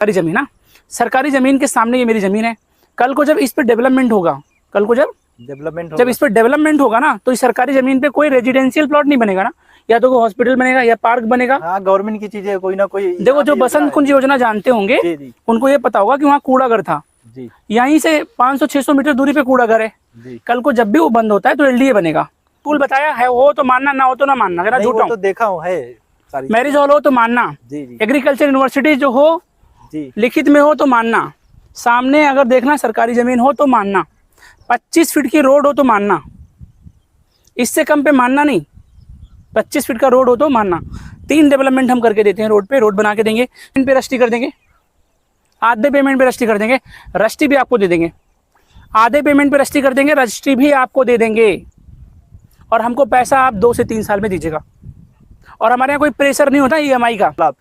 सरकारी जमीन ना, सरकारी जमीन के सामने ये मेरी जमीन है। कल को जब इस पे डेवलपमेंट होगा, कल को जब इस पे डेवलपमेंट होगा ना, तो इस सरकारी जमीन पे कोई रेजिडेंशियल प्लॉट नहीं बनेगा ना, या तो कोई हॉस्पिटल बनेगा या पार्क बनेगा। हाँ, गवर्नमेंट की चीजें कोई ना कोई। देखो जो बसंत कुंज योजना जानते होंगे उनको ये पता होगा कि वहाँ कूड़ाघर था, यहीं से 500-600 मीटर दूरी पे कूड़ाघर है। कल को जब भी वो बंद होता है तो एलडीए बनेगा। पुल बताया है, हो तो मानना, ना हो तो ना मानना। अगर झूठा तो देखा हूँ है, मैरिज हॉल हो तो मानना, एग्रीकल्चर यूनिवर्सिटी जो हो लिखित में हो तो मानना, सामने अगर देखना सरकारी जमीन हो तो मानना, 25 फीट की रोड हो तो मानना, इससे कम पे मानना नहीं। 25 फीट का रोड हो तो मानना। 3 डेवलपमेंट हम करके देते हैं रोड पे, रोड बना के देंगे, इन पे रस्टी कर देंगे, आधे पेमेंट पे रस्टी कर देंगे, रस्टी भी आपको दे देंगे, आधे पेमेंट पे रस्टी कर देंगे, रजिस्ट्री भी आपको दे देंगे, और हमको पैसा आप 2 से 3 साल में दीजिएगा। और हमारे यहाँ कोई प्रेशर नहीं होता ईएमआई का।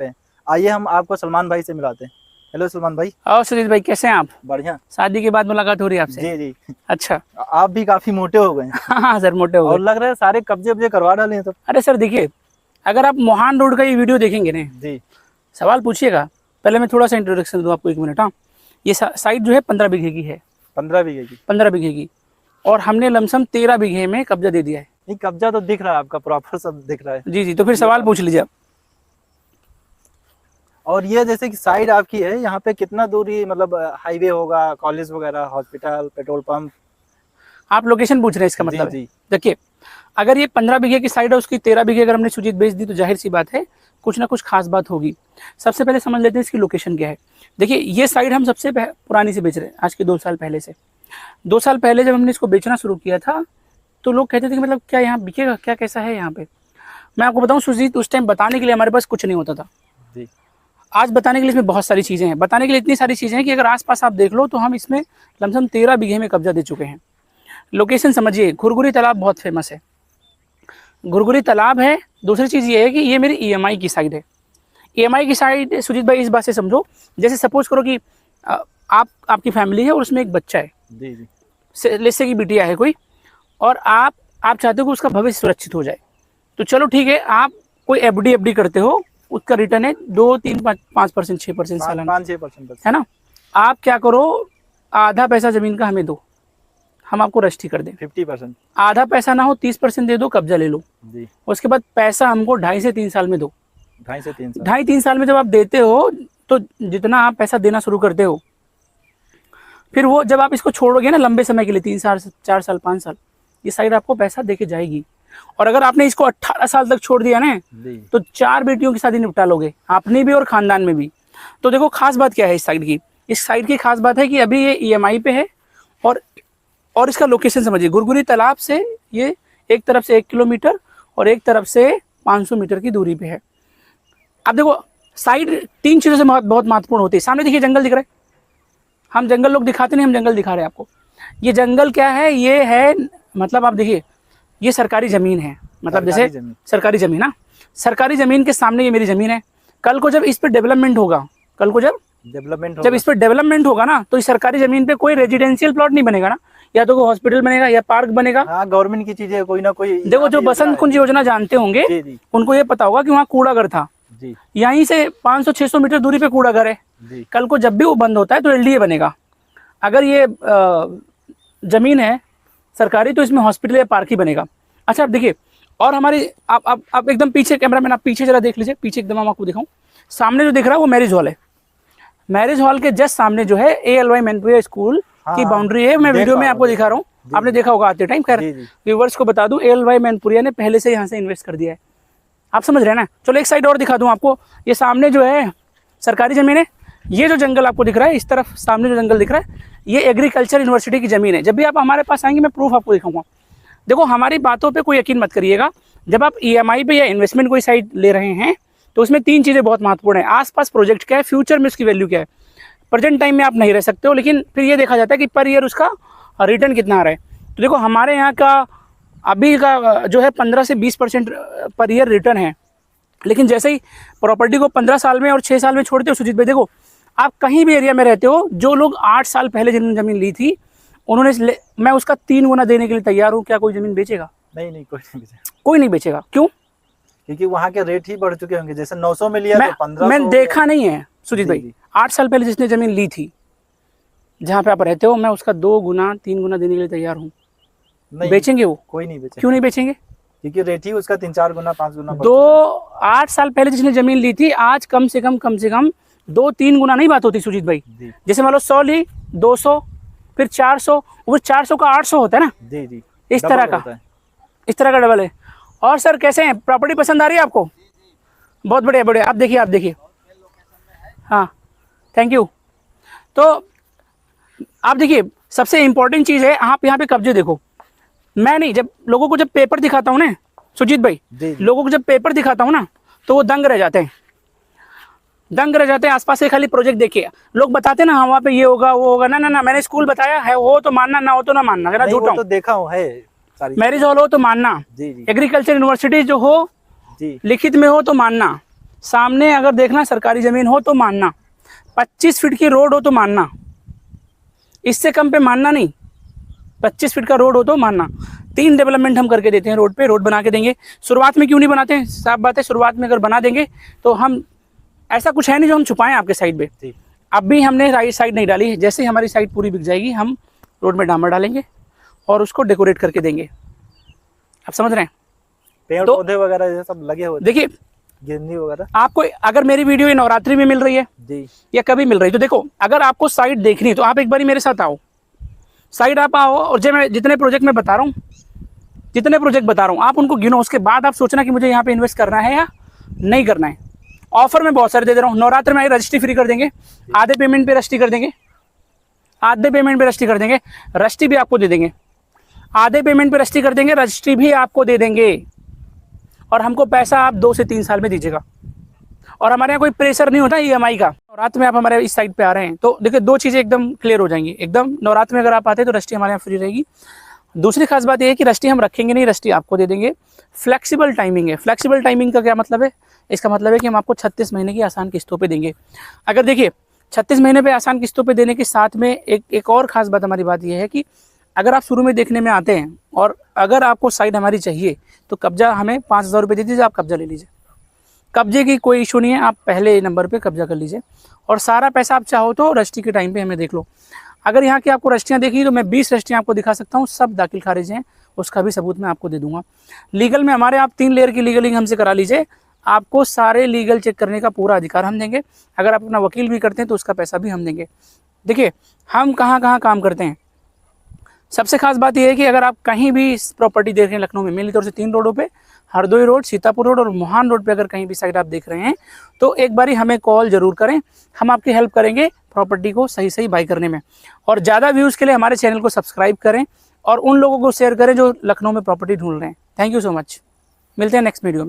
आइए हम आपको सलमान भाई से मिलाते हैं। हेलो सलमान भाई। और सुजीत भाई कैसे हैं आप? बढ़िया। शादी के बाद मुलाकात हो रही है आपसे? जी जी। अच्छा, आप भी काफी मोटे हो गए। हाँ सर, मोटे हो गए। और लग रहा है सारे कब्जे करवा डाले हैं तो। अरे सर देखिए, अगर आप मोहान रोड का ये वीडियो देखेंगे ना जी, सवाल पूछिएगा। पहले मैं थोड़ा सा इंट्रोडक्शन दूं आपको, 1 मिनट। हाँ, ये साइट जो है 15 बीघे की है। 15 बीघे की? 15 बीघे की, और हमने लमसम 13 बीघे में कब्जा दे दिया है। नहीं, कब्जा तो दिख रहा है आपका, प्रॉपर सब दिख रहा है। जी जी, तो फिर सवाल पूछ लीजिए आप। और ये जैसे कि साइड आपकी है, यहाँ पे कितना दूरी, मतलब हाईवे होगा, कॉलेज वगैरह, हॉस्पिटल, पेट्रोल पंप? आप लोकेशन पूछ रहे हैं, इसका मतलब है। देखिए, अगर ये 15 बीघे की साइड है, उसकी 13 बीघे अगर हमने सुजीत बेच दी तो जाहिर सी बात है कुछ ना कुछ खास बात होगी। सबसे पहले समझ लेते हैं इसकी लोकेशन क्या है। देखिए, ये साइड हम सबसे पुरानी से बेच रहे हैं, आज के 2 साल पहले से। 2 साल पहले जब हमने इसको बेचना शुरू किया था तो लोग कहते थे कि मतलब क्या यहाँ बिकेगा, क्या कैसा है यहाँ पे। मैं आपको बताऊँ सुजीत, उस टाइम बताने के लिए हमारे पास कुछ नहीं होता था। आज बताने के लिए इसमें बहुत सारी चीज़ें हैं, बताने के लिए इतनी सारी चीज़ें हैं कि अगर आसपास आप देख लो तो हम इसमें लमसम 13 बीघे में कब्जा दे चुके हैं। लोकेशन समझिए, घुरघुरी तालाब बहुत फेमस है, घुरघुरी तालाब है। दूसरी चीज़ ये है कि ये मेरी ईएमआई की साइड है। ईएमआई की साइड सुजीत भाई इस बात से समझो, जैसे सपोज करो कि आपकी फैमिली है और उसमें एक बच्चा है, लेसे की बिटिया है कोई, और आप चाहते हो कि उसका भविष्य सुरक्षित हो जाए, तो चलो ठीक है, आप कोई एफडी करते हो, उसका रिटर्न है 2, 3, 5%, 6% सालाना, 5-6% है ना। आप क्या करो, आधा पैसा जमीन का हमें दो, हम आपको रजिस्ट्री कर दें। 50%? आधा पैसा ना हो, 30% दे दो, कब्जा ले लो जी। उसके बाद पैसा हमको 2.5 से 3 साल में दो। 2.5 से 3 साल? 2.5-3 साल में जब आप देते हो तो जितना आप पैसा देना शुरू करते हो, फिर वो जब आप इसको छोड़ोगे ना लंबे समय के लिए, 3 साल, 4 साल, 5 साल, ये साइड आपको पैसा देके जाएगी। और अगर आपने इसको 18 साल तक छोड़ दिया ना तो 4 बेटियों की शादी निपटा लोगे, आपने भी और खानदान में भी। तो देखो खास बात क्या है इस साइड की, इस साइड की खास बात है कि अभी ये ईएमआई पे है, और इसका लोकेशन समझिए, घुरघुरी तालाब से ये एक तरफ से 1 किलोमीटर और एक तरफ से 500 मीटर की दूरी पे है। अब देखो साइड 3 चीज़ों से बहुत महत्वपूर्ण होती है। सामने देखिए जंगल दिख रहा है, हम जंगल लोग दिखाते नहीं, हम जंगल दिखा रहे हैं आपको। ये जंगल क्या है, ये है मतलब आप देखिए, ये सरकारी ज़मीन है, मतलब जैसे सरकारी ज़मीन ना, सरकारी ज़मीन के सामने ये मेरी ज़मीन है। कल को जब इस पर डेवलपमेंट होगा, कल को जब इस पर डेवलपमेंट होगा ना, तो इस सरकारी ज़मीन पे कोई रेजिडेंशियल प्लॉट नहीं बनेगा ना, या तो कोई हॉस्पिटल बनेगा या पार्क बनेगा। हाँ, गवर्नमेंट की चीजें कोई ना कोई। देखो जो बसंत कुंज योजना जानते होंगे उनको ये पता होगा कि वहाँ कूड़ाघर था, यहीं से 500-600 मीटर दूरी पे कूड़ाघर है। कल को जब भी वो बंद होता है तो एलडीए बनेगा। अगर ये जमीन है सरकारी तो इसमें हॉस्पिटल या पार्क ही बनेगा। अच्छा आप देखिए, और हमारी आप एकदम पीछे, कैमरामैन आप पीछे जरा देख लीजिए, पीछे एकदम हम आपको दिखाऊं, सामने जो दिख रहा है वो मैरिज हॉल है। मैरिज हॉल के जस्ट सामने जो है ALY मैनपुरिया स्कूल की बाउंड्री है। मैं वीडियो में आपको दिखा रहा हूँ, आपने देखा होगा आते टाइम। खैर व्यूवर्स को बता दूं, ALY मैनपुरिया ने पहले से यहाँ से इन्वेस्ट कर दिया है, आप समझ रहे हैं ना। चलो एक साइड और दिखा दूं आपको, ये सामने जो है सरकारी ज़मीन है, ये जो जंगल आपको दिख रहा है, इस तरफ सामने जो जंगल दिख रहा है, ये एग्रीकल्चर यूनिवर्सिटी की ज़मीन है। जब भी आप हमारे पास आएंगे मैं प्रूफ आपको दिखाऊंगा। देखो हमारी बातों पे कोई यकीन मत करिएगा, जब आप EMI पे या इन्वेस्टमेंट कोई साइड ले रहे हैं तो उसमें 3 चीज़ें बहुत महत्वपूर्ण है। आसपास प्रोजेक्ट क्या है, फ्यूचर में उसकी वैल्यू क्या है। प्रेजेंट टाइम में आप नहीं रह सकते हो, लेकिन फिर ये देखा जाता है कि पर ईयर उसका रिटर्न कितना आ रहा है। तो देखो हमारे यहाँ का अभी का जो है 15 से 20% पर ईयर रिटर्न है, लेकिन जैसे ही प्रॉपर्टी को 15 साल में और 6 साल में छोड़ते हो सुजीत भाई, देखो आप कहीं भी एरिया में रहते हो, जो लोग 8 साल पहले जिन्होंने ज़मीन ली थी उन्होंने, मैं उसका 3 गुना देने के लिए तैयार हूँ। क्या कोई ज़मीन बेचेगा? नहीं, कोई नहीं बेचेगा। क्यों? क्योंकि वहाँ के रेट ही बढ़ चुके होंगे। जैसे 900 में लिया तो 1500। मैंने देखा नहीं है सुजीत जी, भाई, जी। 8 साल पहले जिसने ज़मीन ली थी जहाँ पे आप रहते हो, मैं उसका 2 गुना 3 गुना देने के लिए तैयार हूँ। नहीं, बेचेंगे वो? कोई नहीं बेचेंगे। क्यों नहीं बेचेंगे? क्योंकि रेट ही उसका 3-4 गुना 5 गुना बढ़ दो चुका 8 साल पहले जिसने ज़मीन ली थी, आज कम से कम 2-3 गुना नहीं बात होती सुजीत भाई। है। जी जैसे मान लो 100 ली, 200, फिर 400, वो 400 का 800 होता है ना, जी जी, इस डबल तरह का, होता है। इस तरह का डबल है। और सर कैसे हैं, प्रॉपर्टी पसंद आ रही है आपको? बहुत बढ़िया बढ़िया, आप देखिए, आप देखिए, हाँ, थैंक यू। तो आप देखिए, सबसे इम्पोर्टेंट चीज़ है, आप यहाँ पे कब्जे देखो। मैं नहीं, जब लोगों को जब पेपर दिखाता हूँ ना सुजीत भाई, जी जी, लोगों को जब पेपर दिखाता हूँ ना, तो वो दंग रह जाते हैं, दंग रह जाते हैं। आसपास के खाली प्रोजेक्ट देखिए, लोग बताते हैं ना, हाँ वहाँ पे ये होगा वो होगा, ना ना ना, मैंने स्कूल बताया है, हो तो मानना, ना हो तो ना मानना, अगर नहीं झूठा वो तो हूँ। देखा हूँ है सारी मैरिज हॉल हो तो मानना, जी जी एग्रीकल्चर यूनिवर्सिटी जो हो जी लिखित में हो तो मानना, सामने अगर देखना सरकारी ज़मीन हो तो मानना, 25 फीट की रोड हो तो मानना, इससे कम पे मानना नहीं। 25 फीट का रोड हो तो मानना। 3 डेवलपमेंट हम करके देते हैं, रोड पे रोड बना के देंगे। शुरुआत में क्यों नहीं बनाते हैं, साफ बात है, शुरुआत में अगर बना देंगे तो हम, ऐसा कुछ है नहीं जो हम छुपाएं आपके साइड पे। जी। अब भी हमने राइट साइड नहीं डाली है, जैसे ही हमारी साइड पूरी बिक जाएगी हम रोड में डामर डालेंगे और उसको डेकोरेट करके देंगे। आप समझ रहे हैं? पेड़ तो पौधे वगैरह ये सब लगे हुए देखिए, गिरनी वगैरह। आपको अगर मेरी वीडियो ये नवरात्रि में मिल रही है जी या कभी मिल रही है, तो देखो, अगर आपको साइड देखनी है तो आप एक बार मेरे साथ आओ, साइड आप आओ, और जो मैं जितने प्रोजेक्ट में बता रहा हूँ, जितने प्रोजेक्ट बता रहा हूँ आप उनको गिनो, उसके बाद आप सोचना कि मुझे यहाँ पे इन्वेस्ट करना है या नहीं करना है। ऑफर में बहुत सारे दे रहा हूँ। नवरात्र में रजिस्ट्री फ्री कर देंगे, आधे पेमेंट पे रजिस्ट्री कर देंगे, आधे पेमेंट पे रजिस्ट्री कर देंगे, रजिस्ट्री भी आपको दे देंगे, आधे पेमेंट पे रजिस्ट्री कर देंगे, रजिस्ट्री भी आपको दे देंगे, और हमको पैसा आप 2 से 3 साल में दीजिएगा। और हमारे यहाँ कोई प्रेशर नहीं होता EMI का। नवरात्र में आप हमारे इस साइड पे आ रहे हैं तो देखिए, 2 चीज़ें एकदम क्लियर हो जाएंगी। एकदम नवरात्र में अगर आप आते हैं तो रजिस्ट्री हमारे यहाँ फ्री रहेगी। दूसरी खास बात यह है कि रजिस्ट्री हम रखेंगे नहीं, रजिस्ट्री आपको दे देंगे। फ्लेक्सिबल टाइमिंग है। फ्लेक्सिबल टाइमिंग का क्या मतलब है? इसका मतलब है कि हम आपको 36 महीने की आसान किस्तों पे देंगे। अगर देखिए 36 महीने पे आसान किस्तों पे देने के साथ में एक और ख़ास बात हमारी बात यह है कि अगर आप शुरू में देखने में आते हैं और अगर आपको साइड हमारी चाहिए तो कब्जा हमें 5,000 रुपये दे दीजिए, आप कब्जा ले लीजिए। कब्जे की कोई इशू नहीं है, आप पहले नंबर पे कब्जा कर लीजिए, और सारा पैसा आप चाहो तो रजिस्ट्री के टाइम पे हमें देख लो। अगर यहाँ की आपको रजिस्ट्रियाँ देखी तो मैं 20 रजिस्ट्रियाँ आपको दिखा सकता हूँ, सब दाखिल खारिज हैं, उसका भी सबूत मैं आपको दे दूंगा। लीगल में हमारे आप 3 लेयर की लीगलिंग हमसे करा लीजिए, आपको सारे लीगल चेक करने का पूरा अधिकार हम देंगे। अगर आप अपना वकील भी करते हैं तो उसका पैसा भी हम देंगे। देखिए, हम कहाँ कहाँ काम करते हैं। सबसे खास बात यह है कि अगर आप कहीं भी प्रॉपर्टी देख रहे हैं लखनऊ में, मेनली तौर से 3 रोडों पे, हरदोई रोड, सीतापुर रोड और मोहान रोड पे अगर कहीं भी साइड आप देख रहे हैं तो एक बारी हमें कॉल जरूर करें, हम आपकी हेल्प करेंगे प्रॉपर्टी को सही सही बाई करने में। और ज़्यादा व्यूज़ के लिए हमारे चैनल को सब्सक्राइब करें और उन लोगों को शेयर करें जो लखनऊ में प्रॉपर्टी ढूंढ रहे हैं। थैंक यू सो मच, मिलते हैं नेक्स्ट वीडियो में।